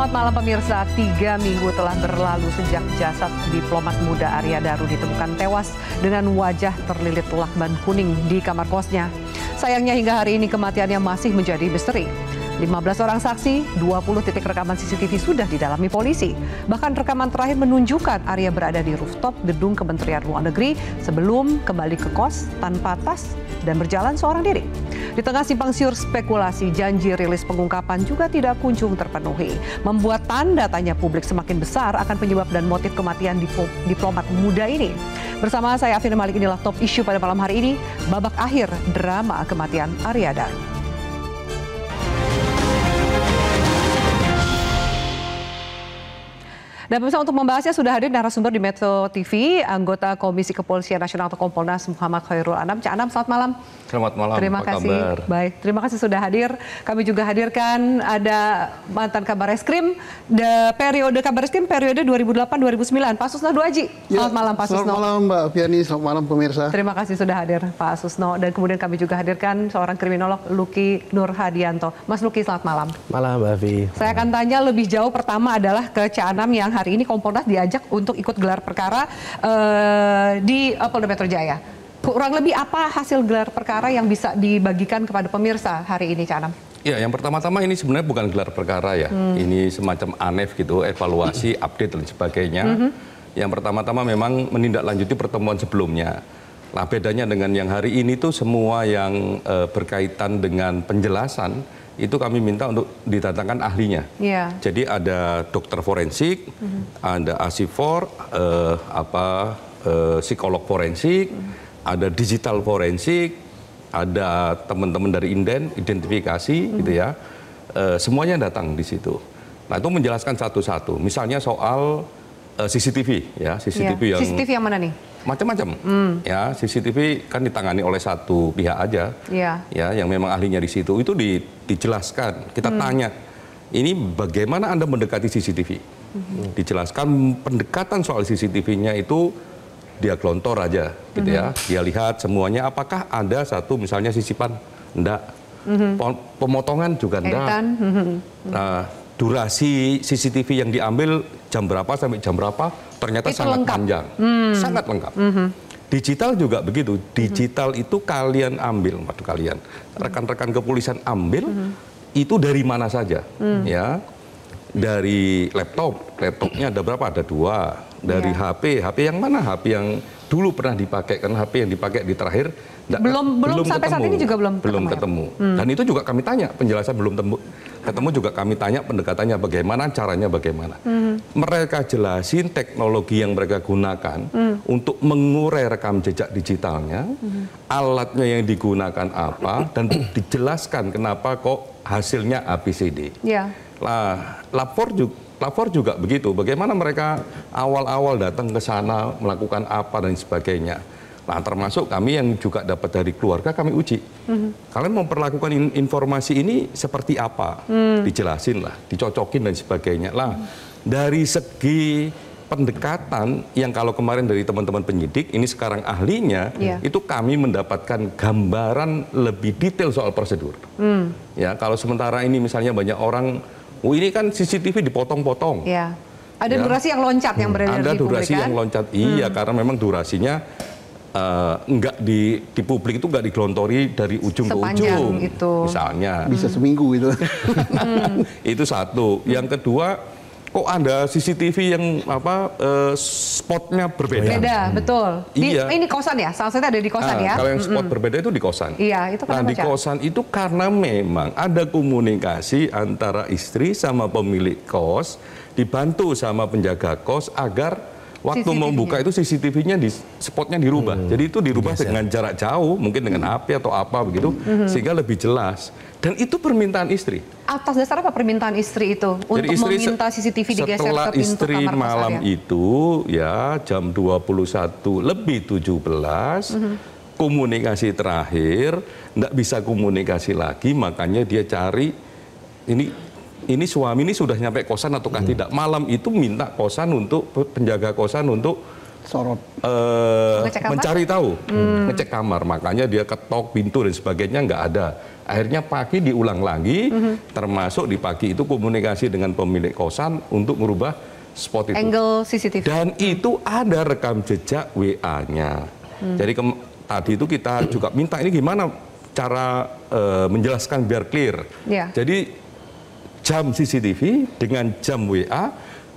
Selamat malam pemirsa, 3 minggu telah berlalu sejak jasad diplomat muda Arya Daru ditemukan tewas dengan wajah terlilit lakban kuning di kamar kosnya. Sayangnya hingga hari ini kematiannya masih menjadi misteri. 15 orang saksi, 20 titik rekaman CCTV sudah didalami polisi. Bahkan rekaman terakhir menunjukkan Arya berada di rooftop gedung Kementerian Luar Negeri sebelum kembali ke kos tanpa tas dan berjalan seorang diri. Di tengah simpang siur spekulasi, janji rilis pengungkapan juga tidak kunjung terpenuhi. Membuat tanda tanya publik semakin besar akan penyebab dan motif kematian diplomat muda ini. Bersama saya Afina Malik, inilah top issue pada malam hari ini, babak akhir drama kematian Arya Daru. Dan pemirsa, untuk membahasnya sudah hadir narasumber di Metro TV, anggota Komisi Kepolisian Nasional atau Kompolnas Muhammad Khairul Anam. Cak Anam, selamat malam. Selamat malam. Terima kasih. Kabar? Baik, terima kasih sudah hadir. Kami juga hadirkan ada mantan Kabar Eskrim, periode Kabar Eskrim periode 2008-2009, Pak Susno Duaji. Selamat malam, Pak Susno. Selamat malam, Mbak Fiani. Selamat malam, pemirsa. Terima kasih sudah hadir, Pak Susno. Dan kemudian kami juga hadirkan seorang kriminolog, Luki Nur Hadianto. Mas Luki, selamat malam. Malam, Mbak Fi. Saya akan tanya lebih jauh, pertama adalah ke Cak Anam yang hari ini Kompolnas diajak untuk ikut gelar perkara di Polda Metro Jaya. Kurang lebih apa hasil gelar perkara yang bisa dibagikan kepada pemirsa hari ini, Cak Anam? Ya, yang pertama-tama ini sebenarnya bukan gelar perkara ya. Ini semacam ANEF gitu, evaluasi, update dan sebagainya. Yang pertama-tama memang menindaklanjuti pertemuan sebelumnya. Nah, bedanya dengan yang hari ini tuh semua yang berkaitan dengan penjelasan itu kami minta untuk didatangkan ahlinya. Yeah. Jadi ada dokter forensik, ada asifor, psikolog forensik, ada digital forensik, ada teman-teman dari identifikasi gitu ya. Semuanya datang di situ. Nah, itu menjelaskan satu-satu. Misalnya soal CCTV ya, CCTV yang CCTV yang mana nih? Macam-macam. Ya, CCTV kan ditangani oleh satu pihak aja. Ya, yang memang ahlinya di situ. Itu dijelaskan. Kita tanya, ini bagaimana Anda mendekati CCTV? Dijelaskan pendekatan soal CCTV-nya itu dia gelontor aja gitu ya. Dia lihat semuanya, apakah ada satu misalnya sisipan? Enggak. Pemotongan juga enggak. Nah, durasi CCTV yang diambil jam berapa sampai jam berapa ternyata itu sangat lengkap. Panjang, sangat lengkap. Digital juga begitu. Digital itu kalian ambil, rekan-rekan kepolisian ambil itu dari mana saja, ya, dari laptopnya ada berapa? Ada 2. Dari HP yang mana? HP yang dulu pernah dipakai, kan HP yang dipakai di terakhir belum sampai ketemu. Saat ini juga belum ketemu. Dan itu juga kami tanya, penjelasan belum ketemu juga kami tanya pendekatannya bagaimana, caranya bagaimana. Mereka jelasin teknologi yang mereka gunakan untuk mengurai rekam jejak digitalnya, alatnya yang digunakan apa, dan dijelaskan kenapa kok hasilnya ABCD. Nah, lapor juga begitu, bagaimana mereka awal-awal datang ke sana melakukan apa dan sebagainya. Nah, termasuk kami yang juga dapat dari keluarga, kami uji. Kalian memperlakukan informasi ini seperti apa? Dijelasin lah, dicocokin dan sebagainya. Lah, dari segi pendekatan yang kalau kemarin dari teman-teman penyidik, ini sekarang ahlinya, itu kami mendapatkan gambaran lebih detail soal prosedur. Ya, kalau sementara ini misalnya banyak orang, ini kan CCTV dipotong-potong. Ada durasi yang loncat yang beredar di publik, kan? Ada durasi yang loncat, iya, karena memang durasinya enggak di publik itu enggak digelontori dari ujung ke ujung itu. Misalnya bisa seminggu itu. Itu satu. Yang kedua, kok ada CCTV yang spotnya berbeda? Beda, betul. Ini kosan ya? Salah satunya ada di kosan ya? Kalau yang spot berbeda itu di kosan. Iya, itu nah, di kosan itu karena memang ada komunikasi antara istri sama pemilik kos, dibantu sama penjaga kos agar waktu membuka itu CCTV-nya spotnya dirubah. Jadi itu dirubah dengan jarak jauh, mungkin dengan api atau apa begitu, sehingga lebih jelas. Dan itu permintaan istri. Atas dasar apa permintaan istri itu? Untuk istri meminta CCTV digeser ke pintu kamar kos? Setelah istri malam itu, ya jam 21:17, komunikasi terakhir, nggak bisa komunikasi lagi, makanya dia cari, ini suami ini sudah nyampe kosan ataukah tidak. Malam itu minta kosan untuk penjaga kosan untuk sorot. Ngecek kamar? Mencari tahu, ngecek kamar, makanya dia ketok pintu dan sebagainya nggak ada. Akhirnya pagi diulang lagi, termasuk di pagi itu komunikasi dengan pemilik kosan untuk merubah spot itu. Angle CCTV. Dan itu ada rekam jejak WA-nya. Jadi tadi itu kita juga minta ini gimana cara menjelaskan biar clear. Ya. Jadi jam CCTV dengan jam WA,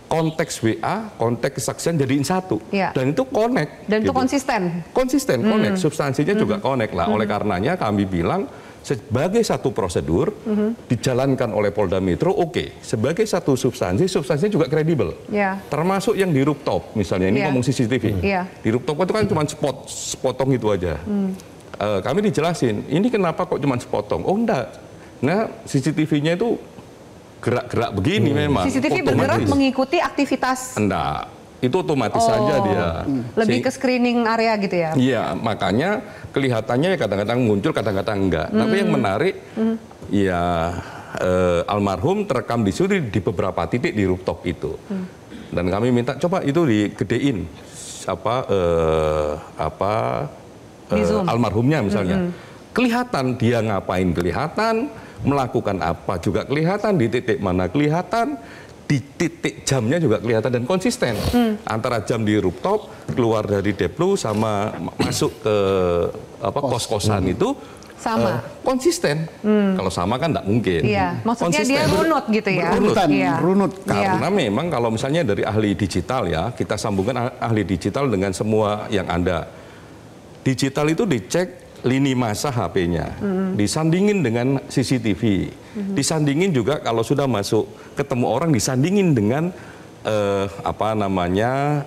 konteks WA, konteks kesaksian jadiin satu. Ya. Dan itu connect. Dan itu gitu. konsisten. Connect. Substansinya juga connect lah. Oleh karenanya kami bilang sebagai satu prosedur dijalankan oleh Polda Metro, oke. Sebagai satu substansinya juga kredibel. Ya. Termasuk yang di rooftop, misalnya ini Ya. ngomong CCTV. Ya. Di rooftop itu kan cuma sepotong itu aja. Kami dijelasin, ini kenapa kok cuma sepotong? Oh enggak, nah CCTV-nya itu gerak-gerak begini memang. CCTV bergerak mengikuti aktivitas. Enggak, itu otomatis saja dia. Lebih ke screening area gitu ya? Iya, makanya kelihatannya ya kadang-kadang muncul, kadang-kadang enggak. Tapi yang menarik, ya almarhum terekam di situ di beberapa titik di rooftop itu. Dan kami minta coba itu digedein almarhumnya misalnya. Kelihatan dia ngapain kelihatan, melakukan apa juga kelihatan, di titik mana kelihatan, di titik jamnya juga kelihatan dan konsisten. Antara jam di rooftop, keluar dari Deplu sama masuk ke kos-kosan itu sama. Konsisten. Kalau sama kan tidak mungkin. Iya, maksudnya konsisten. dia runut gitu ya. Runutan, Iya. runut. Karena memang kalau misalnya dari ahli digital ya, kita sambungkan ahli digital dengan semua yang ada. Digital itu dicek lini masa HP-nya, disandingin dengan CCTV, disandingin juga kalau sudah masuk ketemu orang, disandingin dengan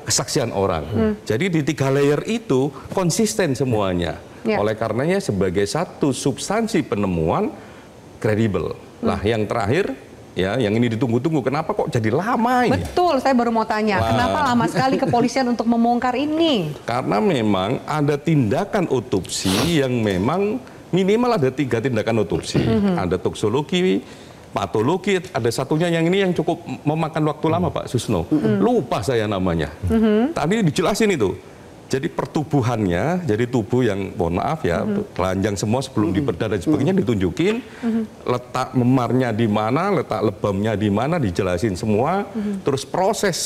kesaksian orang. Jadi di 3 layer itu konsisten semuanya. Ya. Oleh karenanya sebagai satu substansi penemuan kredibel. Lah yang terakhir ya, yang ini ditunggu-tunggu, kenapa kok jadi lama ini? Betul, saya baru mau tanya, kenapa lama sekali kepolisian untuk membongkar ini? Karena memang ada tindakan otopsi yang memang minimal ada 3 tindakan otopsi. Ada toksologi, patologi, ada satunya yang ini yang cukup memakan waktu lama Pak Susno. Lupa saya namanya. Tadi dijelasin itu. Jadi pertubuhannya, jadi tubuh yang mohon maaf ya, telanjang semua sebelum dibedah dan sebagainya ditunjukin, letak memarnya di mana, letak lebamnya di mana dijelasin semua, terus proses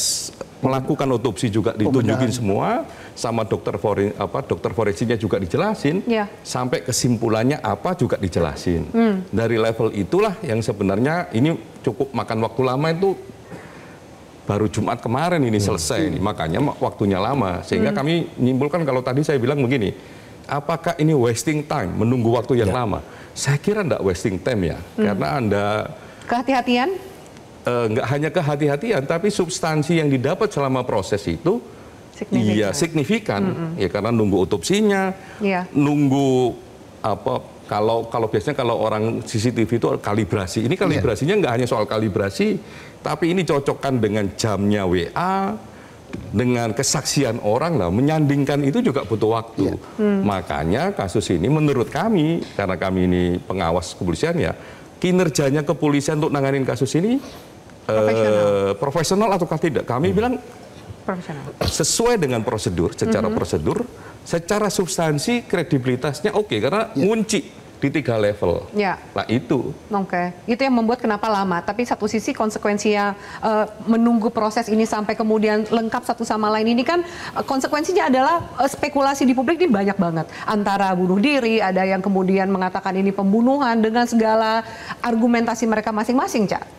melakukan otopsi juga ditunjukin semua, sama dokter forensiknya juga dijelasin, sampai kesimpulannya apa juga dijelasin. Dari level itulah yang sebenarnya ini cukup makan waktu lama itu. Baru Jumat kemarin ini selesai, makanya waktunya lama. Sehingga kami nyimpulkan kalau tadi saya bilang begini, apakah ini wasting time, menunggu waktu yang lama? Saya kira enggak wasting time ya, karena Anda... Kehati-hatian? Enggak hanya kehati-hatian, tapi substansi yang didapat selama proses itu signifikan. Ya karena nunggu otopsinya, nunggu kalau biasanya kalau orang CCTV itu kalibrasi. Ini kalibrasinya nggak hanya soal kalibrasi, tapi ini cocokkan dengan jamnya WA, dengan kesaksian orang lah. Menyandingkan itu juga butuh waktu. Makanya kasus ini menurut kami, karena kami ini pengawas kepolisian ya, kinerjanya kepolisian untuk nanganin kasus ini profesional ataukah tidak? Kami bilang profesional. Sesuai dengan prosedur, secara prosedur, secara substansi kredibilitasnya oke, karena ngunci di 3 level. Nah itu. Itu yang membuat kenapa lama. Tapi satu sisi konsekuensinya menunggu proses ini sampai kemudian lengkap satu sama lain ini kan konsekuensinya adalah spekulasi di publik ini banyak banget. Antara bunuh diri, ada yang kemudian mengatakan ini pembunuhan dengan segala argumentasi mereka masing-masing, Cak.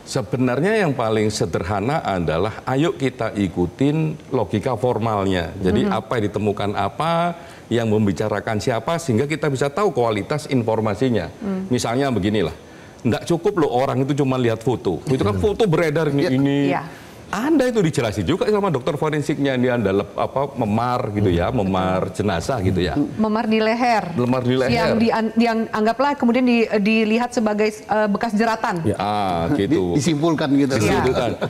Sebenarnya yang paling sederhana adalah ayo kita ikutin logika formalnya. Jadi apa yang ditemukan apa, yang membicarakan siapa, sehingga kita bisa tahu kualitas informasinya. Misalnya beginilah, enggak cukup loh orang itu cuma lihat foto. Itu kan foto beredar ini. Anda itu dijelasin juga sama dokter forensiknya, ini Anda memar gitu ya, memar jenazah gitu ya. Memar di leher. Memar di leher. Yang anggaplah kemudian dilihat sebagai bekas jeratan. Gitu. Disimpulkan gitu.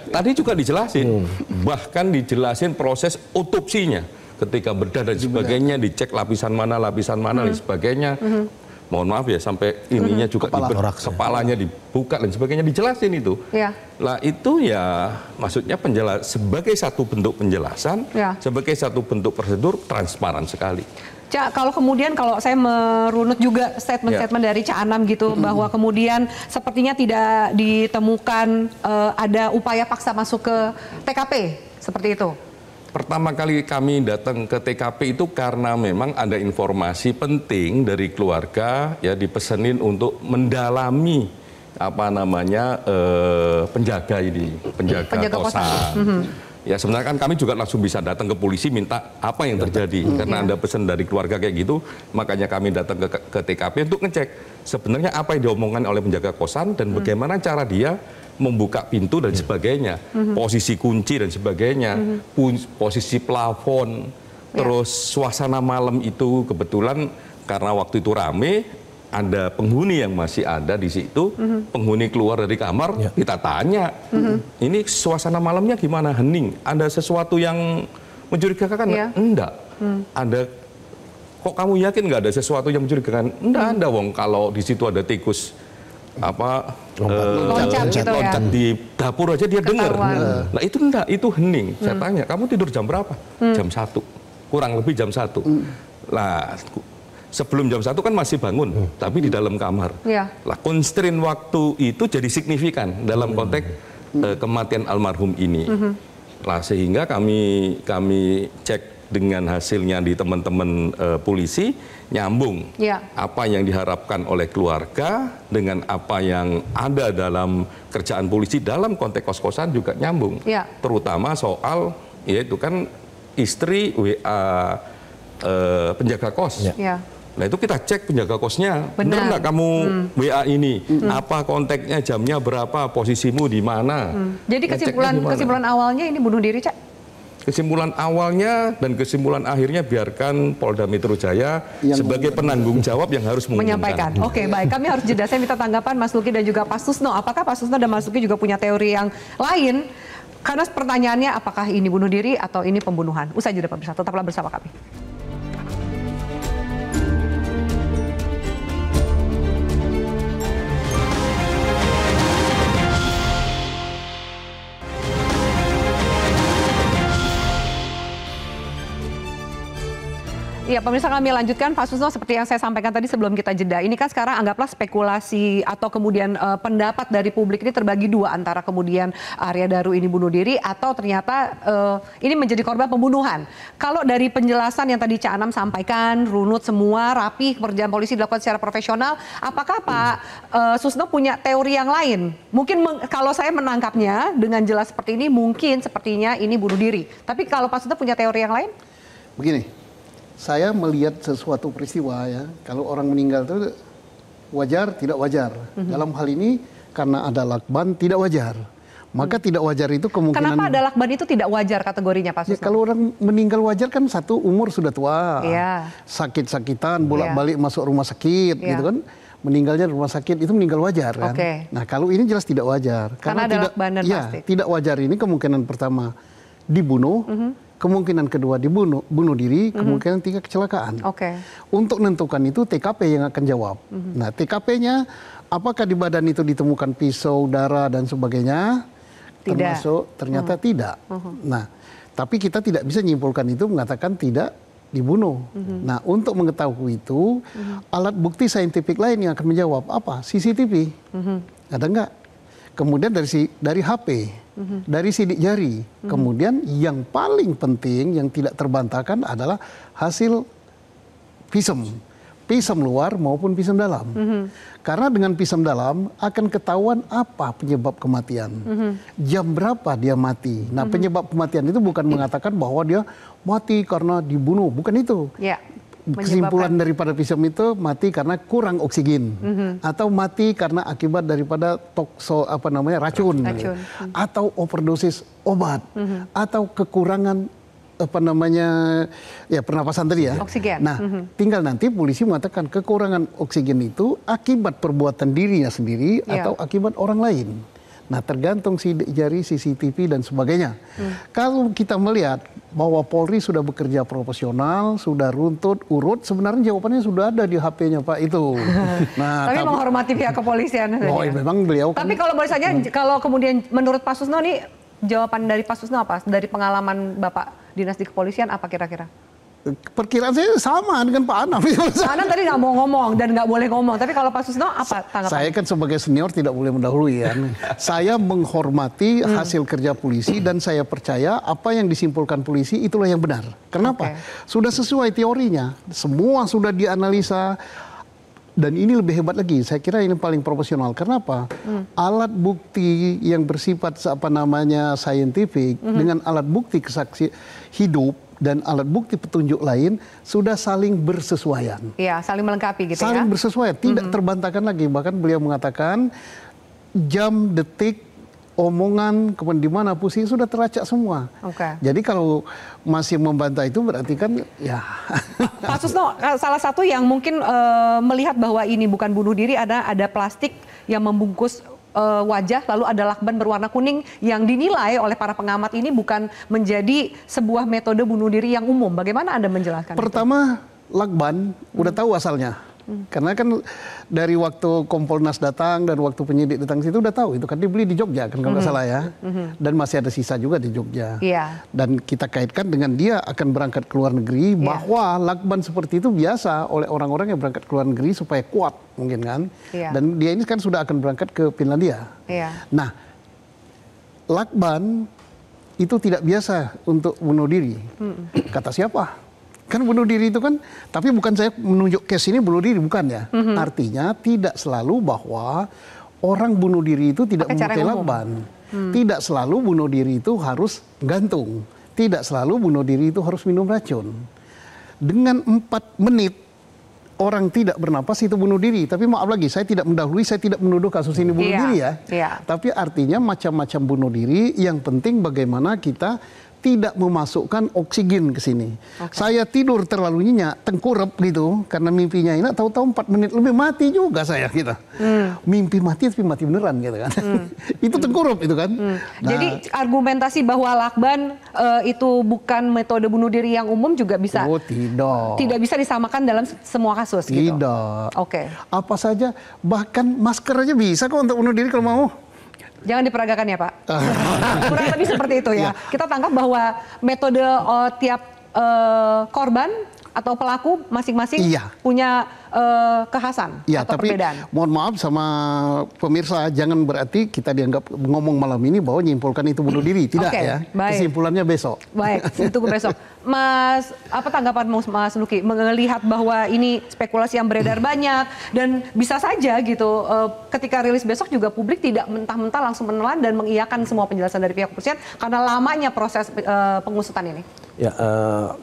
Tadi juga dijelasin, bahkan dijelasin proses otopsinya. Ketika bedah dan sebagainya, dicek lapisan mana dan sebagainya. mohon maaf ya, sampai ininya juga kepalanya dibuka dan sebagainya, dijelasin itu. Lah itu ya maksudnya sebagai satu bentuk penjelasan, sebagai satu bentuk prosedur, transparan sekali. Cak, kalau kemudian kalau saya merunut juga statement-statement dari Cak Anam gitu, bahwa kemudian sepertinya tidak ditemukan ada upaya paksa masuk ke TKP, seperti itu. Pertama kali kami datang ke TKP itu karena memang ada informasi penting dari keluarga, ya dipesenin untuk mendalami penjaga kosan. Ya sebenarnya kan kami juga langsung bisa datang ke polisi minta apa yang terjadi, karena ada pesan dari keluarga kayak gitu, makanya kami datang ke TKP untuk ngecek sebenarnya apa yang diomongkan oleh penjaga kosan dan bagaimana cara dia membuka pintu dan sebagainya, posisi kunci dan sebagainya, posisi plafon, terus suasana malam itu kebetulan karena waktu itu rame, ada penghuni yang masih ada di situ, penghuni keluar dari kamar, kita tanya, ini suasana malamnya gimana, hening, ada sesuatu yang mencurigakan? Enggak. Ada, kok kamu yakin nggak ada sesuatu yang mencurigakan? Enggak ada, wong kalau di situ ada tikus loncat di dapur aja dia dengar. Nah itu enggak, itu hening. Saya tanya, kamu tidur jam berapa? Jam 1, kurang lebih jam 1. Lah sebelum jam 1 kan masih bangun, tapi di dalam kamar. Lah constraint waktu itu jadi signifikan dalam konteks kematian almarhum ini. Lah sehingga kami cek dengan hasilnya di teman-teman polisi, nyambung apa yang diharapkan oleh keluarga dengan apa yang ada dalam kerjaan polisi dalam konteks kos-kosan juga nyambung. Terutama soal yaitu kan istri WA penjaga kos. Nah itu kita cek penjaga kosnya, benar nggak kamu WA ini, apa konteksnya, jamnya berapa, posisimu di mana. Jadi kesimpulan awalnya ini bunuh diri, Cak? Kesimpulan awalnya dan kesimpulan akhirnya biarkan Polda Metro Jaya sebagai penanggung jawab yang harus menyampaikan. Oke, baik. Kami harus jeda. Saya minta tanggapan Mas Luki dan juga Pak Susno. Apakah Pak Susno dan Mas Luki juga punya teori yang lain? Karena pertanyaannya apakah ini bunuh diri atau ini pembunuhan? Usai jeda pemirsa, tetaplah bersama kami. Iya, pemirsa, kami lanjutkan. Pak Susno, seperti yang saya sampaikan tadi sebelum kita jeda, ini kan sekarang anggaplah spekulasi atau kemudian pendapat dari publik ini terbagi dua, antara kemudian Arya Daru ini bunuh diri atau ternyata ini menjadi korban pembunuhan. Kalau dari penjelasan yang tadi Cak Anam sampaikan, runut semua, rapi, pekerjaan polisi dilakukan secara profesional, apakah Pak Susno punya teori yang lain? Mungkin kalau saya menangkapnya dengan jelas seperti ini, mungkin sepertinya ini bunuh diri. Tapi kalau Pak Susno punya teori yang lain? Begini. Saya melihat sesuatu peristiwa ya, kalau orang meninggal itu wajar, tidak wajar. Dalam hal ini karena ada lakban tidak wajar. Maka tidak wajar itu kemungkinan... Kenapa ada lakban itu tidak wajar kategorinya, Pak Susno? Ya, kalau orang meninggal wajar kan satu, umur sudah tua, sakit-sakitan, bolak-balik masuk rumah sakit, gitu kan. Meninggalnya di rumah sakit itu meninggal wajar kan. Nah kalau ini jelas tidak wajar. Karena ada lakban dan pasti. Tidak wajar ini kemungkinan pertama dibunuh, kemungkinan kedua bunuh diri, kemungkinan tiga kecelakaan. Untuk menentukan itu TKP yang akan jawab. Nah TKP-nya apakah di badan itu ditemukan pisau, darah dan sebagainya? Termasuk ternyata tidak. Nah tapi kita tidak bisa menyimpulkan itu mengatakan tidak dibunuh. Nah untuk mengetahui itu alat bukti saintifik lain yang akan menjawab apa? CCTV. Ada enggak? Kemudian dari HP. Dari sidik jari. Kemudian yang paling penting yang tidak terbantahkan adalah hasil visum. Visum luar maupun visum dalam. Karena dengan visum dalam akan ketahuan apa penyebab kematian. Jam berapa dia mati. Nah penyebab kematian itu bukan mengatakan bahwa dia mati karena dibunuh. Bukan itu. Kesimpulan daripada visum itu mati karena kurang oksigen atau mati karena akibat daripada racun. Atau overdosis obat atau kekurangan pernapasan tadi ya. Oksigen. Nah, tinggal nanti polisi mengatakan kekurangan oksigen itu akibat perbuatan dirinya sendiri atau akibat orang lain. Nah, tergantung sidik jari, CCTV dan sebagainya. Kalau kita melihat bahwa Polri sudah bekerja profesional, sudah runtut, urut, sebenarnya jawabannya sudah ada di HP-nya Pak itu. Nah, tapi menghormati pihak kepolisian. Oh, memang beliau kan. Tapi kalau boleh saja, kalau kemudian menurut Pak Susno nih, jawaban dari Pak Susno apa? Dari pengalaman Bapak dinas di kepolisian apa kira-kira? Perkiraan saya sama dengan Pak Anam. Pak Anam tadi nggak mau ngomong dan nggak boleh ngomong. Tapi kalau Pak Susno apa tanggapan? Saya kan sebagai senior tidak boleh mendahului ya. Saya menghormati hasil kerja polisi dan saya percaya apa yang disimpulkan polisi itulah yang benar. Kenapa? Sudah sesuai teorinya. Semua sudah dianalisa. Dan ini lebih hebat lagi. Saya kira ini paling profesional. Kenapa? Alat bukti yang bersifat saintifik dengan alat bukti kesaksi hidup dan alat bukti petunjuk lain sudah saling bersesuaian. Iya, saling melengkapi gitu ya. Saling bersesuaian, tidak terbantahkan lagi. Bahkan beliau mengatakan jam, detik, omongan, kemudian di mana posisi sudah teracak semua. Jadi kalau masih membantah itu berarti kan ya. Pak Susno, salah satu yang mungkin melihat bahwa ini bukan bunuh diri, ada plastik yang membungkus wajah, lalu ada lakban berwarna kuning yang dinilai oleh para pengamat ini bukan menjadi sebuah metode bunuh diri yang umum. Bagaimana Anda menjelaskan? Pertama, lakban udah tahu asalnya. Karena kan dari waktu Kompolnas datang dan waktu penyidik datang situ udah tahu itu kan dibeli di Jogja kan kalau nggak salah ya. Dan masih ada sisa juga di Jogja. Dan kita kaitkan dengan dia akan berangkat ke luar negeri bahwa lakban seperti itu biasa oleh orang-orang yang berangkat ke luar negeri supaya kuat mungkin kan. Dan dia ini kan sudah akan berangkat ke Finlandia. Nah, lakban itu tidak biasa untuk bunuh diri. Kata siapa? Kan bunuh diri itu kan, tapi bukan saya menunjuk case ini bunuh diri, bukan ya. Artinya tidak selalu bahwa orang bunuh diri itu tidak memakai lakban. Tidak selalu bunuh diri itu harus gantung. Tidak selalu bunuh diri itu harus minum racun. Dengan 4 menit orang tidak bernapas itu bunuh diri. Tapi maaf lagi, saya tidak mendahului, saya tidak menuduh kasus ini bunuh diri ya. Tapi artinya macam-macam bunuh diri, yang penting bagaimana kita tidak memasukkan oksigen ke sini. Saya tidur terlalu nyenyak, tengkurap gitu, karena mimpinya ini tahu-tahu 4 menit lebih mati juga saya kita. Mimpi mati tapi mati beneran gitu kan. Itu tengkurap itu kan. Nah, jadi argumentasi bahwa lakban itu bukan metode bunuh diri yang umum juga bisa tidak bisa disamakan dalam semua kasus gitu. Tidak. Apa saja, bahkan masker aja bisa kok untuk bunuh diri kalau mau. Jangan diperagakan ya Pak. Kurang lebih seperti itu ya. Kita tangkap bahwa metode tiap korban atau pelaku masing-masing punya kekhasan atau tapi perbedaan. Mohon maaf sama pemirsa, jangan berarti kita dianggap ngomong malam ini bahwa nyimpulkan itu bunuh diri. Tidak ya. Kesimpulannya besok. Baik, tunggu besok. Mas, apa tanggapan Mas Luki melihat bahwa ini spekulasi yang beredar banyak dan bisa saja gitu ketika rilis besok juga publik tidak mentah-mentah langsung menelan dan mengiyakan semua penjelasan dari pihak kepolisian karena lamanya proses pengusutan ini? Ya,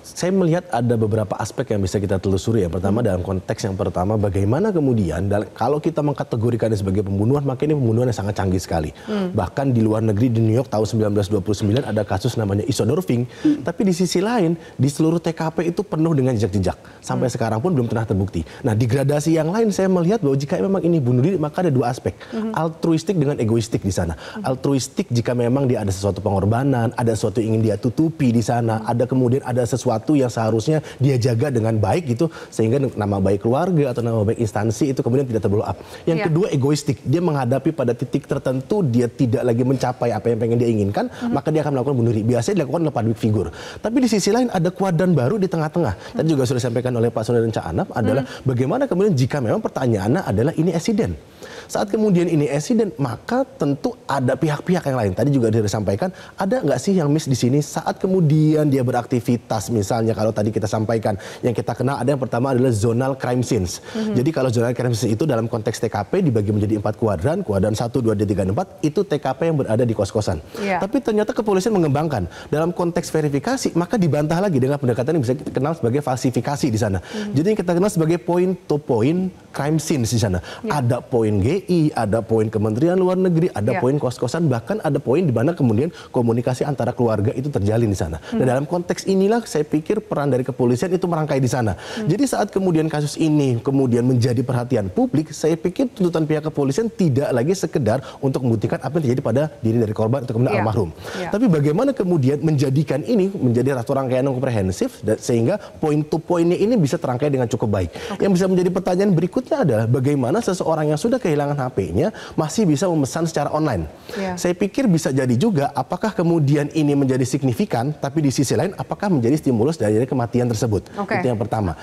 saya melihat ada beberapa aspek yang bisa kita telusuri. Yang pertama dalam konteks yang pertama bagaimana kemudian kalau kita mengkategorikan ini sebagai pembunuhan, maka ini pembunuhan yang sangat canggih sekali. Bahkan di luar negeri, di New York tahun 1929 ada kasus namanya isodorfing. Tapi di sisi lain di seluruh TKP itu penuh dengan jejak-jejak. Sampai sekarang pun belum pernah terbukti. Nah, di gradasi yang lain saya melihat bahwa jika memang ini bunuh diri maka ada 2 aspek. Altruistik dengan egoistik di sana. Altruistik jika memang dia ada sesuatu pengorbanan, ada sesuatu yang ingin dia tutupi di sana, kemudian ada sesuatu yang seharusnya dia jaga dengan baik gitu sehingga nama baik keluarga atau nama baik instansi itu kemudian tidak terblow up. Yang kedua egoistik, dia menghadapi pada titik tertentu dia tidak lagi mencapai apa yang pengen dia inginkan, maka dia akan melakukan bunuh diri. Biasanya dilakukan oleh public figure. Tapi di sisi lain ada kuadran baru di tengah-tengah. Tadi juga sudah disampaikan oleh Pak Sony dan Cak Anam adalah bagaimana kemudian jika memang pertanyaannya adalah ini accident. Saat kemudian ini accident, maka tentu ada pihak-pihak yang lain. Tadi juga disampaikan, ada nggak sih yang miss di sini saat kemudian dia beraktivitas, misalnya kalau tadi kita sampaikan, yang kita kenal ada yang pertama adalah zonal crime scenes. Jadi kalau zonal crime scenes itu dalam konteks TKP dibagi menjadi 4 kuadran, kuadran 1, 2, 3, 4, itu TKP yang berada di kos-kosan. Tapi ternyata kepolisian mengembangkan. Dalam konteks verifikasi, maka dibantah lagi dengan pendekatan yang bisa kita kenal sebagai falsifikasi di sana. Jadi yang kita kenal sebagai point-to-point crime scenes di sana. Ada poin GI, ada poin Kementerian Luar Negeri, ada poin kos-kosan, bahkan ada poin di mana kemudian komunikasi antara keluarga itu terjalin di sana. Dan dalam konteks konteks inilah saya pikir peran dari kepolisian itu merangkai di sana. Jadi saat kemudian kasus ini kemudian menjadi perhatian publik, saya pikir tuntutan pihak kepolisian tidak lagi sekedar untuk membuktikan apa yang terjadi pada diri dari korban atau kemudian almarhum. Tapi bagaimana kemudian menjadikan ini menjadi satu rangkaian yang komprehensif sehingga poin to poinnya ini bisa terangkai dengan cukup baik. Yang bisa menjadi pertanyaan berikutnya adalah bagaimana seseorang yang sudah kehilangan HP-nya masih bisa memesan secara online. Saya pikir bisa jadi juga apakah kemudian ini menjadi signifikan, tapi di sisi lain apakah menjadi stimulus dari kematian tersebut. Itu yang pertama.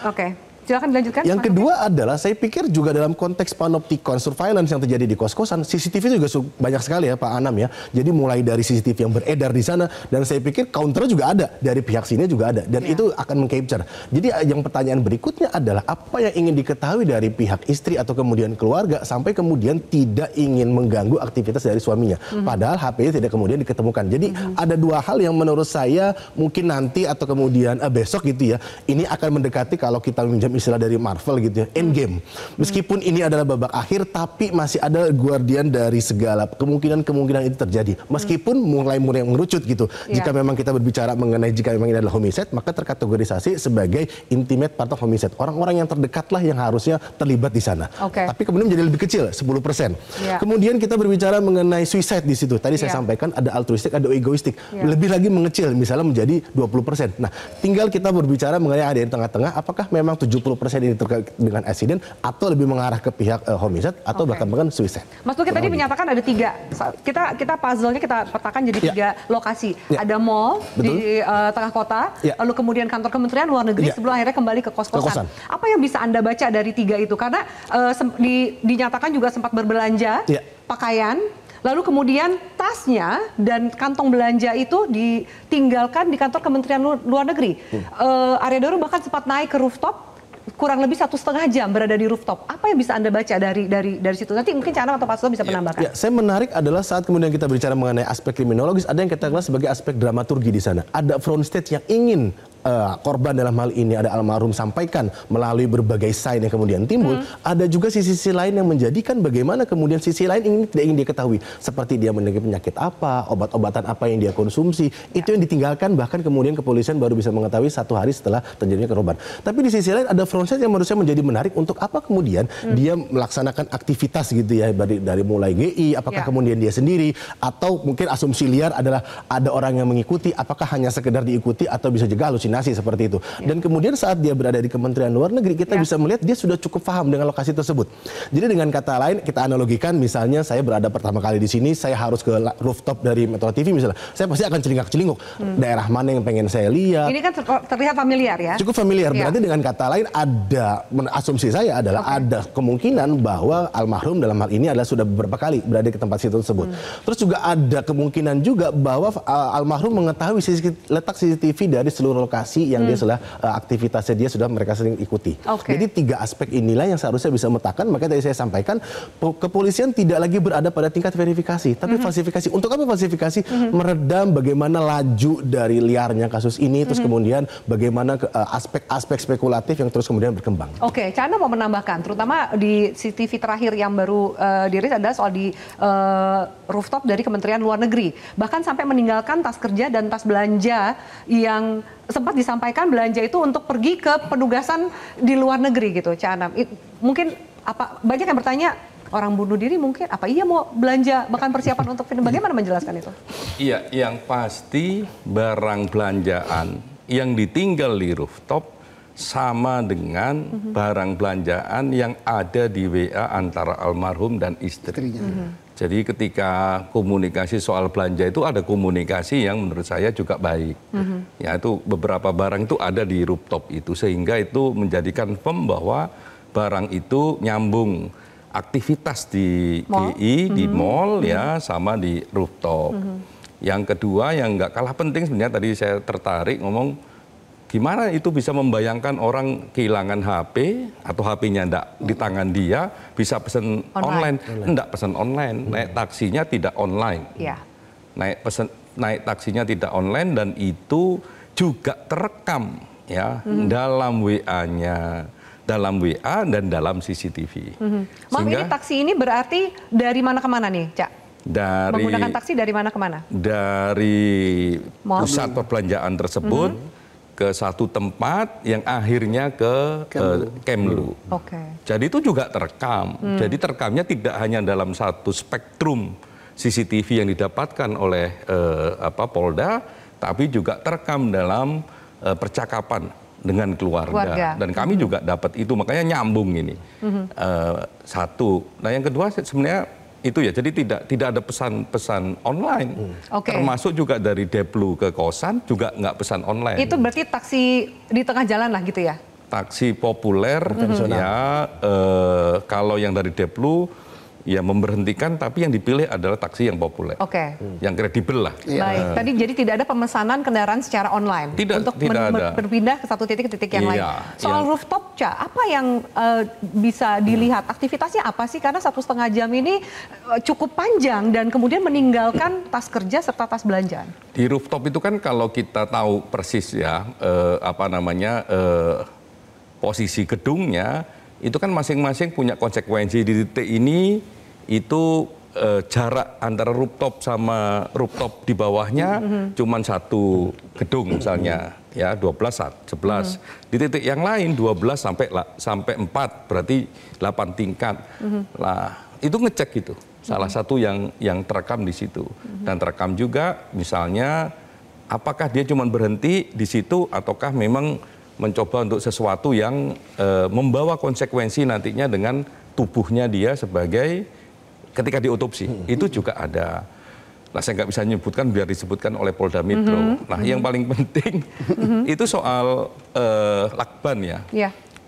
Silakan dilanjutkan. Yang kedua adalah saya pikir juga dalam konteks panopticon surveillance yang terjadi di kos-kosan, CCTV juga banyak sekali ya Pak Anam ya. Jadi mulai dari CCTV yang beredar di sana dan saya pikir counter juga ada dari pihak sini juga ada dan itu akan meng-capture. Jadi yang pertanyaan berikutnya adalah apa yang ingin diketahui dari pihak istri atau kemudian keluarga sampai kemudian tidak ingin mengganggu aktivitas dari suaminya. Padahal HP-nya tidak kemudian diketemukan. Jadi ada dua hal yang menurut saya mungkin nanti atau kemudian besok gitu ya, ini akan mendekati kalau kita minjam istilah dari Marvel gitu ya, endgame. Meskipun ini adalah babak akhir, tapi masih ada guardian dari segala kemungkinan itu terjadi. Meskipun mulai mengerucut gitu. Jika memang kita berbicara mengenai jika memang ini adalah homicide, maka terkategorisasi sebagai intimate part of homicide. Orang-orang yang terdekatlah yang harusnya terlibat di sana. Tapi kemudian menjadi lebih kecil, 10%. Kemudian kita berbicara mengenai suicide di situ. Tadi saya sampaikan ada altruistik, ada egoistik. Lebih lagi mengecil, misalnya menjadi 20%. Nah, tinggal kita berbicara mengenai ada di tengah-tengah, apakah memang 70% ini terkait dengan accident atau lebih mengarah ke pihak homicide atau bahkan suicide. Mas Luki tadi menyatakan ada 3. Kita puzzle-nya kita petakan jadi 3 lokasi. Ada mall di tengah kota, lalu kemudian kantor Kementerian Luar Negeri, sebelum akhirnya kembali ke kos-kosan. Apa yang bisa Anda baca dari 3 itu? Karena dinyatakan juga sempat berbelanja pakaian. Lalu kemudian tasnya dan kantong belanja itu ditinggalkan di kantor Kementerian Luar Negeri. Arya Daru bahkan sempat naik ke rooftop, kurang lebih 1,5 jam berada di rooftop. Apa yang bisa Anda baca dari situ? Nanti mungkin Canam atau Pak Suto bisa menambahkan. Saya menarik adalah saat kemudian kita bicara mengenai aspek kriminologis, ada yang kita kenal sebagai aspek dramaturgi di sana. Ada front stage yang ingin korban dalam hal ini ada almarhum sampaikan melalui berbagai sign yang kemudian timbul, ada juga sisi lain yang menjadikan bagaimana kemudian sisi lain ini tidak ingin diketahui, seperti dia memiliki penyakit apa, obat-obatan apa yang dia konsumsi, itu yang ditinggalkan bahkan kemudian kepolisian baru bisa mengetahui 1 hari setelah terjadinya korban. Tapi di sisi lain ada frontside yang menurut saya menjadi menarik untuk apa kemudian dia melaksanakan aktivitas gitu ya dari mulai GI, apakah kemudian dia sendiri atau mungkin asumsi liar adalah ada orang yang mengikuti, apakah hanya sekedar diikuti atau bisa juga halusinasi seperti itu. Dan kemudian saat dia berada di Kementerian Luar Negeri, kita bisa melihat dia sudah cukup paham dengan lokasi tersebut. Jadi dengan kata lain, kita analogikan misalnya saya berada pertama kali di sini, saya harus ke rooftop dari Metro TV misalnya. Saya pasti akan celingak-celinguk. Daerah mana yang pengen saya lihat. Ini kan terlihat familiar ya? Cukup familiar. Berarti dengan kata lain ada, asumsi saya adalah ada kemungkinan bahwa almarhum dalam hal ini adalah sudah beberapa kali berada di tempat situ tersebut. Terus juga ada kemungkinan juga bahwa almarhum mengetahui letak CCTV dari seluruh lokasi yang dia sudah aktivitasnya dia sudah mereka sering ikuti. Jadi 3 aspek inilah yang seharusnya bisa memetakan. Makanya tadi saya sampaikan kepolisian tidak lagi berada pada tingkat verifikasi, tapi falsifikasi. Untuk apa falsifikasi? Meredam bagaimana laju dari liarnya kasus ini, terus kemudian bagaimana aspek-aspek spekulatif yang terus kemudian berkembang. Cana mau menambahkan, terutama di CCTV terakhir yang baru dirilis adalah soal di rooftop dari Kementerian Luar Negeri. Bahkan sampai meninggalkan tas kerja dan tas belanja yang sempat disampaikan belanja itu untuk pergi ke penugasan di luar negeri gitu, Canam. Mungkin banyak yang bertanya, orang bunuh diri mungkin apa iya mau belanja bahkan persiapan untuk film, bagaimana menjelaskan itu? Iya, yang pasti barang belanjaan yang ditinggal di rooftop sama dengan barang belanjaan yang ada di WA antara almarhum dan istrinya. Jadi ketika komunikasi soal belanja itu ada komunikasi yang menurut saya juga baik. Yaitu beberapa barang itu ada di rooftop itu sehingga itu menjadikan firm bahwa barang itu nyambung aktivitas di GI, di mall ya sama di rooftop. Yang kedua yang nggak kalah penting sebenarnya tadi saya tertarik ngomong gimana itu bisa membayangkan orang kehilangan HP atau HP-nya enggak di tangan dia, bisa pesan online. Enggak pesan online, naik taksinya tidak online. Naik taksinya tidak online dan itu juga terekam ya dalam WA-nya, dalam WA dan dalam CCTV. Ini taksi ini berarti dari mana ke mana nih, Cak? Menggunakan taksi dari mana ke mana? Dari pusat perbelanjaan tersebut ke satu tempat yang akhirnya ke Kemlu. Jadi itu juga terekam. Jadi terekamnya tidak hanya dalam satu spektrum CCTV yang didapatkan oleh Polda, tapi juga terekam dalam percakapan dengan keluarga. Dan kami juga dapat itu, makanya nyambung ini. Satu. Nah yang kedua sebenarnya itu ya, jadi tidak ada pesan-pesan online. Termasuk juga dari Deplu ke kosan juga nggak pesan online. Itu berarti taksi di tengah jalan lah gitu ya? Taksi populer ya, kalau yang dari Deplu ya memberhentikan, tapi yang dipilih adalah taksi yang populer, yang kredibel lah. Baik, tadi jadi tidak ada pemesanan kendaraan secara online untuk berpindah ke satu titik ke titik yang lain. Soal rooftop, apa yang bisa dilihat? Aktivitasnya apa sih? Karena 1,5 jam ini cukup panjang dan kemudian meninggalkan tas kerja serta tas belanjaan. Di rooftop itu kan kalau kita tahu persis ya, posisi gedungnya, itu kan masing-masing punya konsekuensi. Di titik ini itu jarak antara rooftop sama rooftop di bawahnya cuman satu gedung misalnya ya, 12, 11. Di titik yang lain 12 sampai 4, berarti 8 tingkat. Lah itu ngecek itu. Salah satu yang terekam di situ. Dan terekam juga misalnya apakah dia cuma berhenti di situ ataukah memang mencoba untuk sesuatu yang membawa konsekuensi nantinya dengan tubuhnya dia sebagai ketika diotopsi. Itu juga ada. Nah saya nggak bisa menyebutkan biar disebutkan oleh Polda Metro. Nah yang paling penting itu soal lakban ya.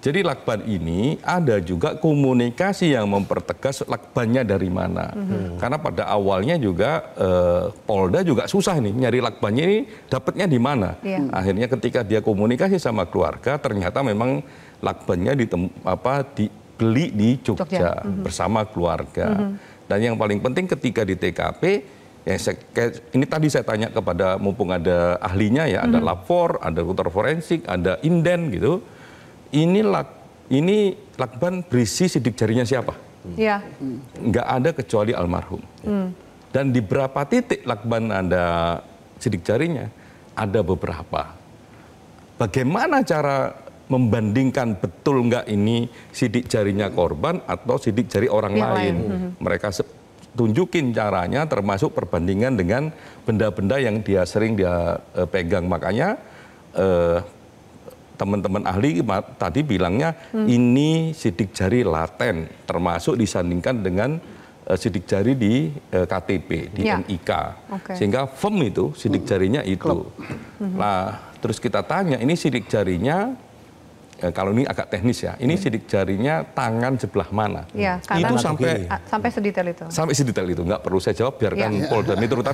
Jadi lakban ini ada juga komunikasi yang mempertegas lakbannya dari mana. Karena pada awalnya juga Polda juga susah nih nyari lakbannya ini dapatnya di mana. Akhirnya ketika dia komunikasi sama keluarga, ternyata memang lakbannya dibeli di Jogja bersama keluarga. Dan yang paling penting ketika di TKP, ini tadi saya tanya kepada, mumpung ada ahlinya ya, ada lapor, ada dokter forensik, ada inden gitu. Ini lakban berisi sidik jarinya siapa? Nggak ada kecuali almarhum. Dan di berapa titik lakban ada sidik jarinya? Ada beberapa. Bagaimana cara membandingkan betul nggak ini sidik jarinya korban atau sidik jari orang lain? Mereka tunjukin caranya, termasuk perbandingan dengan benda-benda yang sering dia pegang. Makanya teman-teman ahli tadi bilangnya ini sidik jari laten, termasuk disandingkan dengan sidik jari di KTP, di NIK. Sehingga firm itu sidik jarinya itu. Nah, terus kita tanya, ini sidik jarinya, kalau ini agak teknis ya, ini sidik jarinya tangan sebelah mana? Itu sampai sedetail itu. Sampai sedetail itu, nggak perlu saya jawab, biarkan Polda Metro.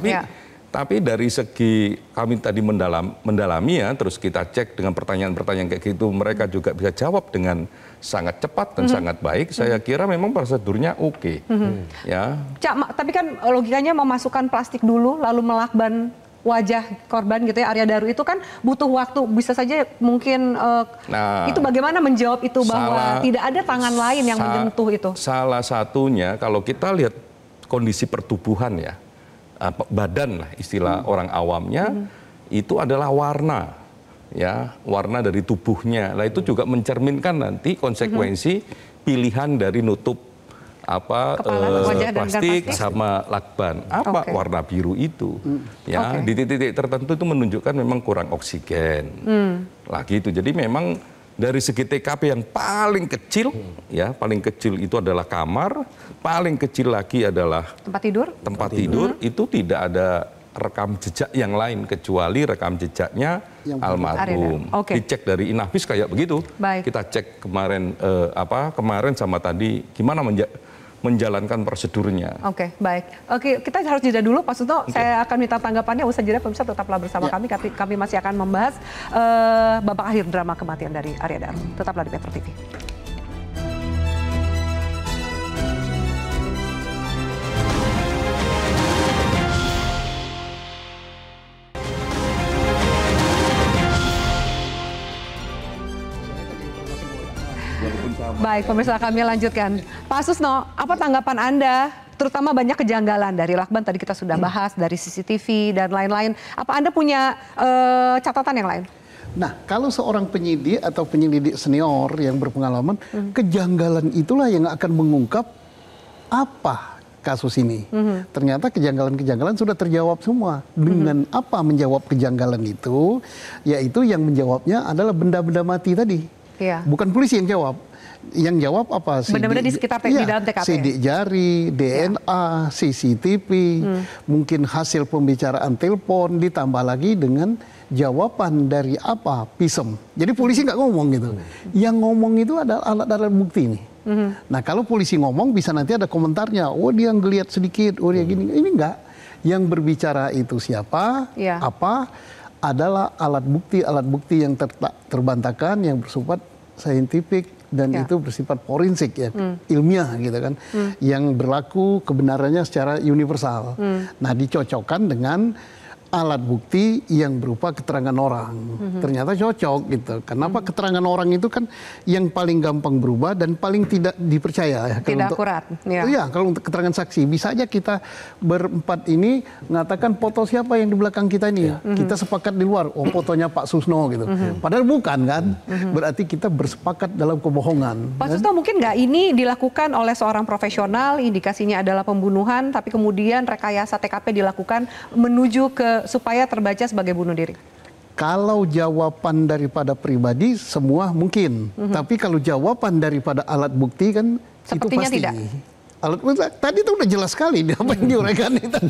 Tapi dari segi kami tadi mendalami ya, terus kita cek dengan pertanyaan-pertanyaan kayak gitu, mereka juga bisa jawab dengan sangat cepat dan sangat baik. Saya kira memang prosedurnya oke. Ya. Cak, tapi kan logikanya memasukkan plastik dulu, lalu melakban wajah korban gitu ya, Arya Daru itu kan butuh waktu. Bisa saja mungkin itu bagaimana menjawab itu bahwa tidak ada tangan lain yang menyentuh itu? Salah satunya kalau kita lihat kondisi pertubuhan ya, badan lah istilah orang awamnya, itu adalah warna ya, warna dari tubuhnya. Nah itu juga mencerminkan nanti konsekuensi pilihan dari nutup plastik sama lakban. Warna biru itu ya, di titik-titik tertentu itu menunjukkan memang kurang oksigen lagi itu. Jadi memang dari segi TKP yang paling kecil ya, paling kecil itu adalah kamar, paling kecil lagi adalah tempat tidur itu tidak ada rekam jejak yang lain kecuali rekam jejaknya almarhum. Dicek dari Inafis kayak begitu. Kita cek kemarin kemarin sama tadi gimana menjalankan prosedurnya. Baik. Kita harus jeda dulu, Pak Susno. Saya akan minta tanggapannya. Usai jeda, pemirsa tetaplah bersama kami. Kami masih akan membahas babak akhir drama kematian dari Arya Daru. Tetaplah di Metro TV. Baik, pemirsa, kami lanjutkan. Pak Susno, apa tanggapan Anda terutama banyak kejanggalan dari lakban tadi kita sudah bahas, dari CCTV dan lain-lain. Apa Anda punya catatan yang lain? Nah, kalau seorang penyidik atau penyelidik senior yang berpengalaman, kejanggalan itulah yang akan mengungkap apa kasus ini. Ternyata kejanggalan-kejanggalan sudah terjawab semua. Dengan apa menjawab kejanggalan itu? Yaitu yang menjawabnya adalah benda-benda mati tadi. Bukan polisi yang jawab. Yang jawab apa? Benda-benda di sekitar di dalam TKP. Sidik jari, DNA, CCTV, mungkin hasil pembicaraan telepon, ditambah lagi dengan jawaban dari apa? Pisem. Jadi polisi nggak ngomong gitu. Yang ngomong itu adalah alat-alat bukti nih. Nah, kalau polisi ngomong bisa nanti ada komentarnya. Oh, dia ngelihat sedikit, oh dia gini. Ini enggak. Yang berbicara itu siapa? Apa? Adalah alat bukti yang terbantahkan, yang bersifat saintifik dan itu bersifat forensik ya, ilmiah gitu kan. Yang berlaku kebenarannya secara universal. Nah, dicocokkan dengan alat bukti yang berupa keterangan orang. Ternyata cocok gitu. Kenapa keterangan orang itu kan yang paling gampang berubah dan paling tidak dipercaya ya. Tidak akurat. Iya, kalau untuk keterangan saksi bisa aja kita berempat ini mengatakan foto siapa yang di belakang kita ini. Kita sepakat di luar, oh fotonya Pak Susno gitu. Padahal bukan kan. Berarti kita bersepakat dalam kebohongan. Pak Susno, mungkin nggak ini dilakukan oleh seorang profesional, indikasinya adalah pembunuhan, tapi kemudian rekayasa TKP dilakukan menuju ke supaya terbaca sebagai bunuh diri? Kalau jawaban daripada pribadi semua mungkin, tapi kalau jawaban daripada alat bukti kan sepertinya itu pasti. Tidak. Alat bukti tadi itu udah jelas sekali apa yang diuraikan itu.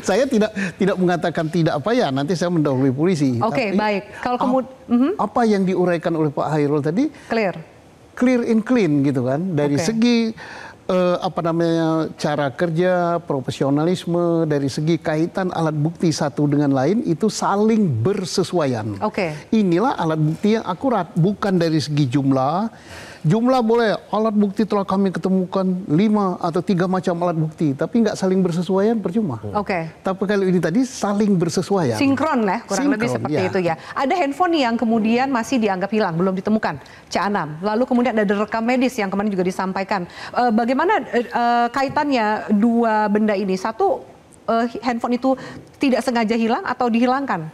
Saya tidak mengatakan tidak apa ya, nanti saya mendahului polisi. Oke, baik. Kalau kemudian apa yang diuraikan oleh Pak Hairul tadi clear and clean gitu kan, dari segi cara kerja, profesionalisme, dari segi kaitan alat bukti satu dengan lain itu saling bersesuaian. Inilah alat bukti yang akurat, bukan dari segi jumlah. Jumlah boleh, alat bukti telah kami ketemukan 5 atau 3 macam alat bukti, tapi nggak saling bersesuaian percuma. Tapi kalau ini tadi saling bersesuaian. Sinkron lah, kurang lebih seperti itu ya. Ada handphone yang kemudian masih dianggap hilang, belum ditemukan, C6. Lalu kemudian ada rekam medis yang kemarin juga disampaikan. Bagaimana kaitannya dua benda ini? Satu, handphone itu tidak sengaja hilang atau dihilangkan?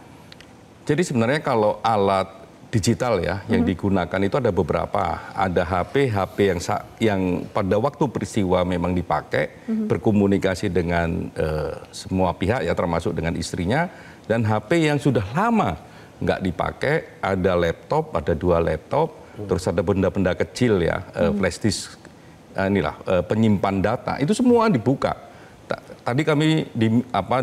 Jadi sebenarnya kalau alat digital ya yang digunakan itu ada beberapa. Ada HP yang pada waktu peristiwa memang dipakai berkomunikasi dengan semua pihak ya, termasuk dengan istrinya, dan HP yang sudah lama nggak dipakai. Ada laptop, ada 2 laptop, terus ada benda-benda kecil ya, flash disk, penyimpan data, itu semua dibuka. Tadi kami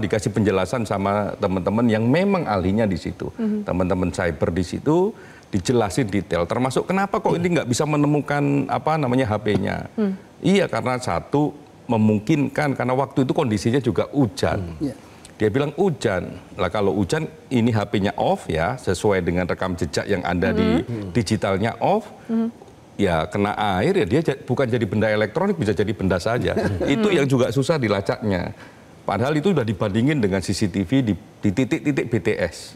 dikasih penjelasan sama teman-teman yang memang ahlinya di situ, teman-teman cyber di situ dijelasin detail, termasuk kenapa kok ini nggak bisa menemukan HP-nya. Iya, karena satu memungkinkan karena waktu itu kondisinya juga hujan. Dia bilang hujan, lah kalau hujan ini HP-nya off ya, sesuai dengan rekam jejak yang ada di digitalnya off. Ya kena air ya dia bukan jadi benda elektronik, bisa jadi benda saja. Itu yang juga susah dilacaknya. Padahal itu sudah dibandingin dengan CCTV di titik-titik BTS.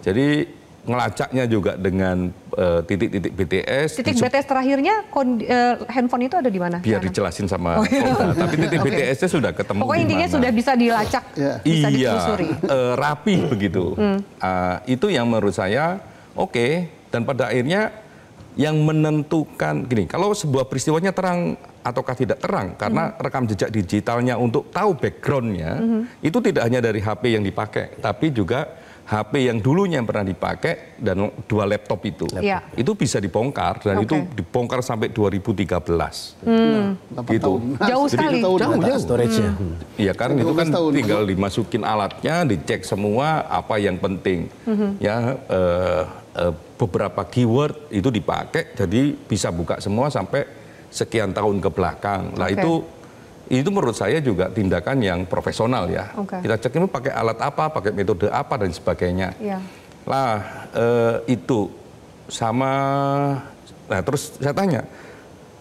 Jadi ngelacaknya juga dengan titik-titik BTS. Titik BTS terakhirnya handphone itu ada di mana? Biar dijelasin sama Polda. Tapi titik BTS-nya sudah ketemu. Pokoknya intinya sudah bisa dilacak, bisa ditelusuri. Rapi begitu. Itu yang menurut saya oke. Dan pada akhirnya yang menentukan gini, kalau sebuah peristiwanya terang ataukah tidak terang, karena rekam jejak digitalnya untuk tahu backgroundnya itu tidak hanya dari HP yang dipakai, tapi juga HP yang dulunya yang pernah dipakai dan 2 laptop itu bisa dibongkar dan itu dibongkar sampai 2013. Gitu. Jauh sekali. Jauh storage-nya. Iya kan, itu kan tinggal dimasukin alatnya, dicek semua apa yang penting. Ya. Beberapa keyword itu dipakai, jadi bisa buka semua sampai sekian tahun ke belakang. Nah itu menurut saya juga tindakan yang profesional ya. Kita cek ini pakai alat apa, pakai metode apa dan sebagainya. Lah itu sama. Nah terus saya tanya,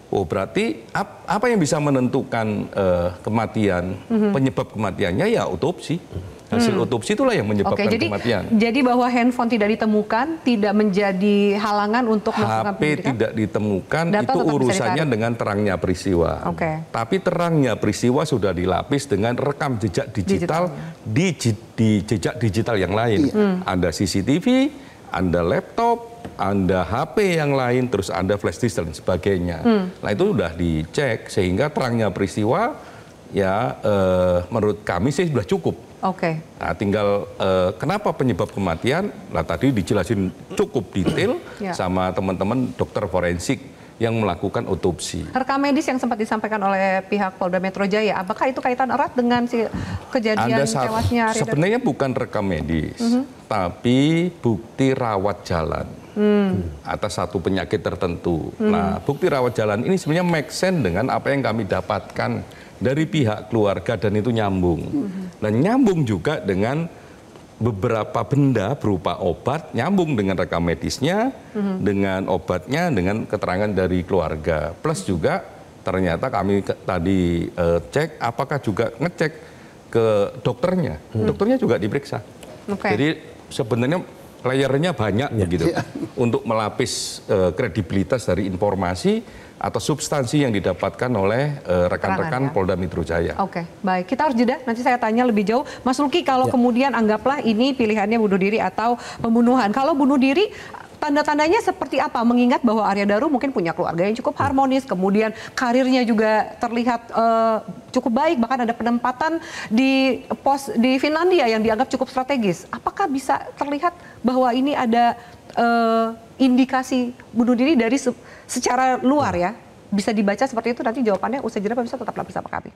oh berarti apa yang bisa menentukan kematian, penyebab kematiannya ya autopsi. Hasil otopsi itulah yang menyebabkan kematian. Jadi bahwa handphone tidak ditemukan tidak menjadi halangan untuk melakukan HP tidak ditemukan, itu urusannya dengan terangnya peristiwa. Tapi terangnya peristiwa sudah dilapis dengan rekam jejak digital di jejak digital yang lain. Ada CCTV, ada laptop, ada HP yang lain, terus ada flash disk dan sebagainya. Nah itu sudah dicek sehingga terangnya peristiwa ya menurut kami sih sudah cukup. Nah tinggal kenapa penyebab kematian? Nah tadi dijelasin cukup detail sama teman-teman dokter forensik yang melakukan otopsi. Rekam medis yang sempat disampaikan oleh pihak Polda Metro Jaya, apakah itu kaitan erat dengan si kejadian tewasnya Arya Daru? Sebenarnya bukan rekam medis, tapi bukti rawat jalan atas satu penyakit tertentu. Nah, bukti rawat jalan ini sebenarnya make sense dengan apa yang kami dapatkan dari pihak keluarga dan itu nyambung. Dan nyambung juga dengan beberapa benda berupa obat, nyambung dengan rekam medisnya, dengan obatnya, dengan keterangan dari keluarga. Plus juga ternyata kami tadi cek, apakah juga ngecek ke dokternya. Dokternya juga diperiksa. Jadi sebenarnya layernya banyak begitu untuk melapis kredibilitas dari informasi atau substansi yang didapatkan oleh rekan-rekan Polda Metro Jaya. Baik. Kita harus jeda. Nanti saya tanya lebih jauh. Mas Luki, kalau kemudian anggaplah ini pilihannya bunuh diri atau pembunuhan. Kalau bunuh diri, tanda-tandanya seperti apa? Mengingat bahwa Arya Daru mungkin punya keluarga yang cukup harmonis, kemudian karirnya juga terlihat cukup baik, bahkan ada penempatan di pos di Finlandia yang dianggap cukup strategis. Apakah bisa terlihat bahwa ini ada indikasi bunuh diri dari secara luar ya? Bisa dibaca seperti itu, nanti jawabannya usai jeda pemirsa tetaplah bersama kami.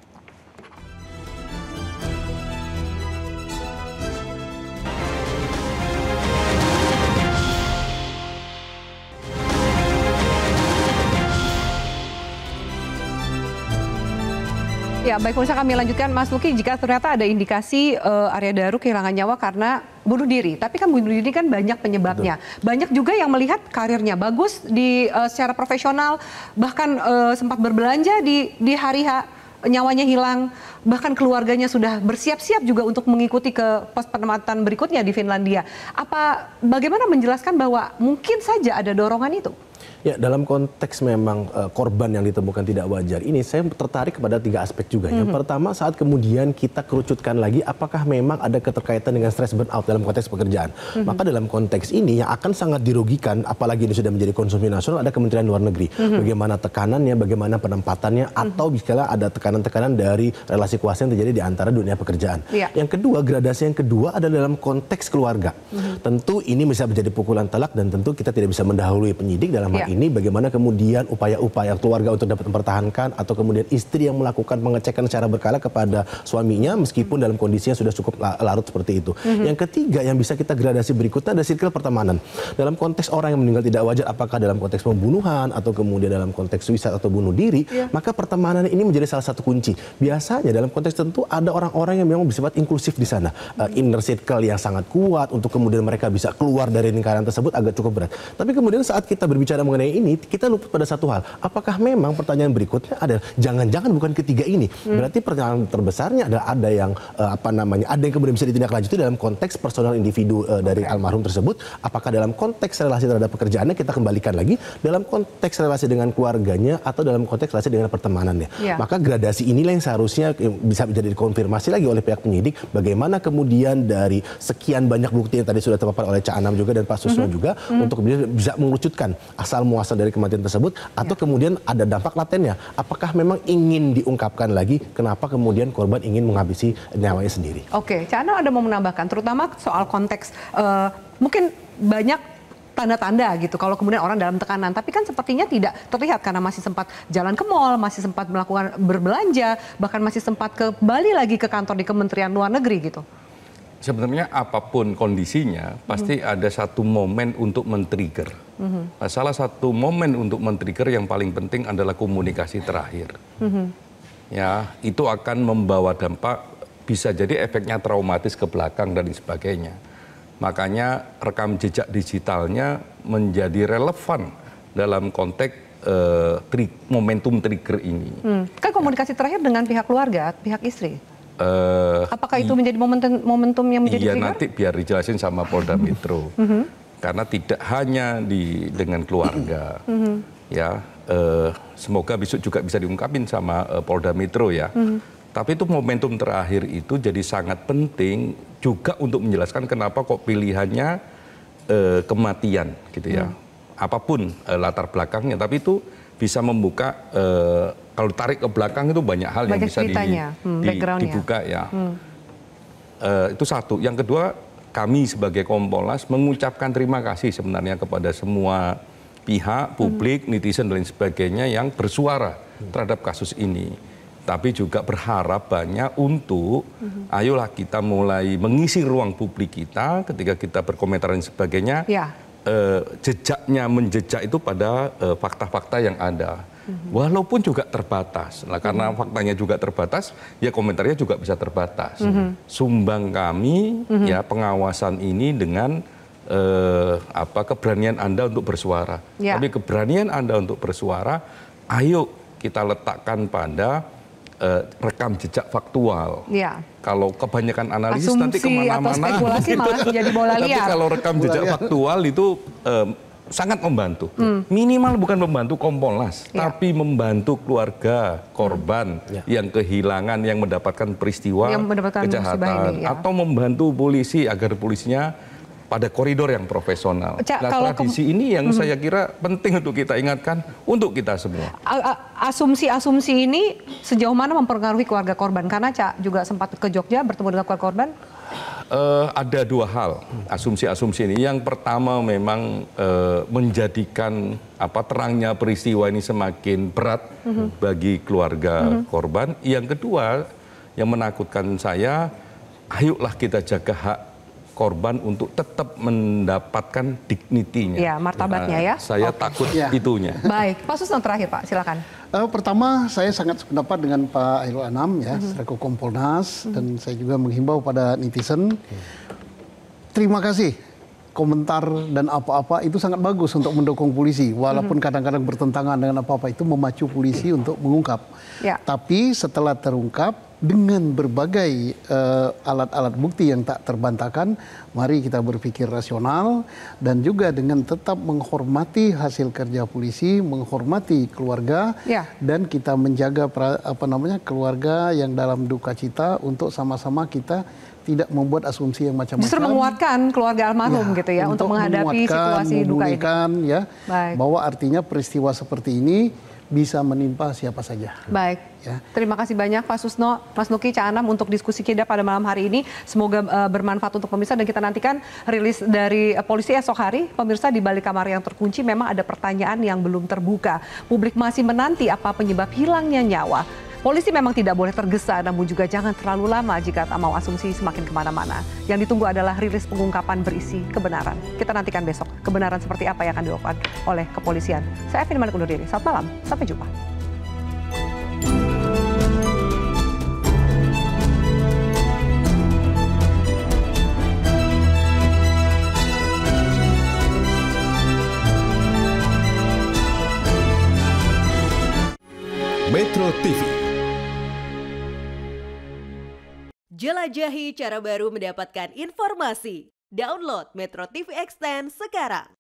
Ya, baik pemirsa, kami lanjutkan. Mas Luki, jika ternyata ada indikasi Arya Daru kehilangan nyawa karena bunuh diri, tapi kan bunuh diri kan banyak penyebabnya. Banyak juga yang melihat karirnya bagus di secara profesional, bahkan sempat berbelanja di hari H, nyawanya hilang, bahkan keluarganya sudah bersiap-siap juga untuk mengikuti ke pos penempatan berikutnya di Finlandia. Bagaimana menjelaskan bahwa mungkin saja ada dorongan itu? Ya, dalam konteks memang korban yang ditemukan tidak wajar ini, saya tertarik kepada 3 aspek juga. Yang pertama, saat kemudian kita kerucutkan lagi, apakah memang ada keterkaitan dengan stres burnout dalam konteks pekerjaan. Maka dalam konteks ini yang akan sangat dirugikan, apalagi ini sudah menjadi konsumsi nasional, ada Kementerian Luar Negeri. Bagaimana tekanannya, bagaimana penempatannya, atau misalnya ada tekanan-tekanan dari relasi kuasa yang terjadi di antara dunia pekerjaan. Yang kedua, gradasi yang kedua adalah dalam konteks keluarga. Tentu ini bisa menjadi pukulan telak dan tentu kita tidak bisa mendahului penyidik dalam hal ini, bagaimana kemudian upaya-upaya keluarga untuk dapat mempertahankan atau kemudian istri yang melakukan pengecekan secara berkala kepada suaminya meskipun dalam kondisi yang sudah cukup larut seperti itu. Yang ketiga yang bisa kita gradasi berikutnya ada sirkel pertemanan. Dalam konteks orang yang meninggal tidak wajar, apakah dalam konteks pembunuhan atau kemudian dalam konteks suicide atau bunuh diri, maka pertemanan ini menjadi salah satu kunci. Biasanya dalam konteks tentu ada orang-orang yang memang bersifat inklusif di sana. Inner circle yang sangat kuat untuk kemudian mereka bisa keluar dari lingkaran tersebut agak cukup berat. Tapi kemudian saat kita berbicara mengenai ini, kita luput pada satu hal. Apakah memang pertanyaan berikutnya adalah jangan-jangan bukan ketiga ini? Berarti pertanyaan terbesarnya adalah ada yang ada yang kemudian bisa ditindaklanjuti dalam konteks personal individu dari almarhum tersebut. Apakah dalam konteks relasi terhadap pekerjaannya, kita kembalikan lagi dalam konteks relasi dengan keluarganya atau dalam konteks relasi dengan pertemanannya. Maka gradasi inilah yang seharusnya bisa menjadi dikonfirmasi lagi oleh pihak penyidik. Bagaimana kemudian dari sekian banyak bukti yang tadi sudah terpapar oleh Cak Anam juga dan Pak Susno juga untuk kemudian bisa mengerucutkan asal muasal dari kematian tersebut, atau kemudian ada dampak latennya. Apakah memang ingin diungkapkan lagi kenapa kemudian korban ingin menghabisi nyawanya sendiri? Cak Anam ada mau menambahkan, terutama soal konteks mungkin banyak tanda-tanda gitu kalau kemudian orang dalam tekanan, tapi kan sepertinya tidak terlihat karena masih sempat jalan ke mall, masih sempat melakukan berbelanja, bahkan masih sempat kembali lagi ke kantor di Kementerian Luar Negeri gitu. Sebenarnya apapun kondisinya, pasti ada satu momen untuk men-trigger. Nah, salah satu momen untuk men-trigger yang paling penting adalah komunikasi terakhir. Ya, itu akan membawa dampak, bisa jadi efeknya traumatis ke belakang dan sebagainya. Makanya rekam jejak digitalnya menjadi relevan dalam konteks momentum trigger ini. Kan komunikasi terakhir dengan pihak keluarga, pihak istri? Apakah itu menjadi momentum yang menjadi trigger? Iya, nanti biar dijelasin sama Polda Metro. Karena tidak hanya dengan keluarga, ya. Semoga besok juga bisa diungkapin sama Polda Metro ya. Tapi itu momentum terakhir itu jadi sangat penting juga untuk menjelaskan kenapa kok pilihannya kematian, gitu ya. Apapun latar belakangnya, tapi itu bisa membuka. Kalau tarik ke belakang itu banyak hal yang bisa dibuka ya. Itu satu. Yang kedua, kami sebagai Kompolnas mengucapkan terima kasih sebenarnya kepada semua pihak, publik, netizen dan lain sebagainya yang bersuara terhadap kasus ini. Tapi juga berharap banyak untuk ayolah kita mulai mengisi ruang publik kita ketika kita berkomentar dan sebagainya. Jejaknya menjejak itu pada fakta-fakta yang ada. Walaupun juga terbatas. Nah, karena faktanya juga terbatas, ya komentarnya juga bisa terbatas. Sumbang kami ya pengawasan ini dengan keberanian Anda untuk bersuara. Tapi keberanian Anda untuk bersuara, ayo kita letakkan pada rekam jejak faktual. Kalau kebanyakan analisis asumsi nanti kemana-mana. Atau spekulasi malah menjadi bola liar. Tapi kalau rekam jejak faktual itu sangat membantu. Minimal bukan membantu Kompolnas, tapi membantu keluarga korban yang kehilangan, yang mendapatkan peristiwa kejahatan. Atau membantu polisi agar polisinya pada koridor yang profesional. Nah, tradisi ini yang saya kira penting untuk kita ingatkan untuk kita semua. Asumsi-asumsi ini sejauh mana mempengaruhi keluarga korban? Karena Cak juga sempat ke Jogja bertemu dengan keluarga korban. Ada dua hal asumsi-asumsi ini. Yang pertama memang menjadikan terangnya peristiwa ini semakin berat bagi keluarga korban. Yang kedua yang menakutkan saya, ayolah kita jaga hak korban untuk tetap mendapatkan dignity-nya. Ya, martabatnya ya. Saya takut itunya. Baik, Pak Susno terakhir Pak, silakan. Pertama, saya sangat sependapat dengan Pak Hairul Anam ya, selaku Kompolnas, dan saya juga menghimbau pada netizen. Terima kasih. Komentar dan apa-apa itu sangat bagus untuk mendukung polisi, walaupun kadang-kadang bertentangan dengan apa-apa itu memacu polisi untuk mengungkap. Tapi setelah terungkap dengan berbagai alat-alat bukti yang tak terbantahkan, mari kita berpikir rasional dan juga dengan tetap menghormati hasil kerja polisi, menghormati keluarga, dan kita menjaga keluarga yang dalam duka cita untuk sama-sama kita tidak membuat asumsi yang macam-macam. Justru menguatkan keluarga almarhum gitu ya untuk menghadapi situasi duka ini. Ya, bahwa artinya peristiwa seperti ini bisa menimpa siapa saja. Baik, terima kasih banyak Pak Susno, Mas Nuki, Cak Anam untuk diskusi kita pada malam hari ini. Semoga bermanfaat untuk pemirsa dan kita nantikan rilis dari polisi esok hari. Pemirsa, di balik kamar yang terkunci memang ada pertanyaan yang belum terbuka. Publik masih menanti apa penyebab hilangnya nyawa. Polisi memang tidak boleh tergesa, namun juga jangan terlalu lama jika tak mau asumsi semakin kemana-mana. Yang ditunggu adalah rilis pengungkapan berisi kebenaran. Kita nantikan besok kebenaran seperti apa yang akan dilakukan oleh kepolisian. Saya Evi Malik undur diri. Selamat malam, sampai jumpa. Metro TV. Jelajahi cara baru mendapatkan informasi. Download Metro TV Extend sekarang.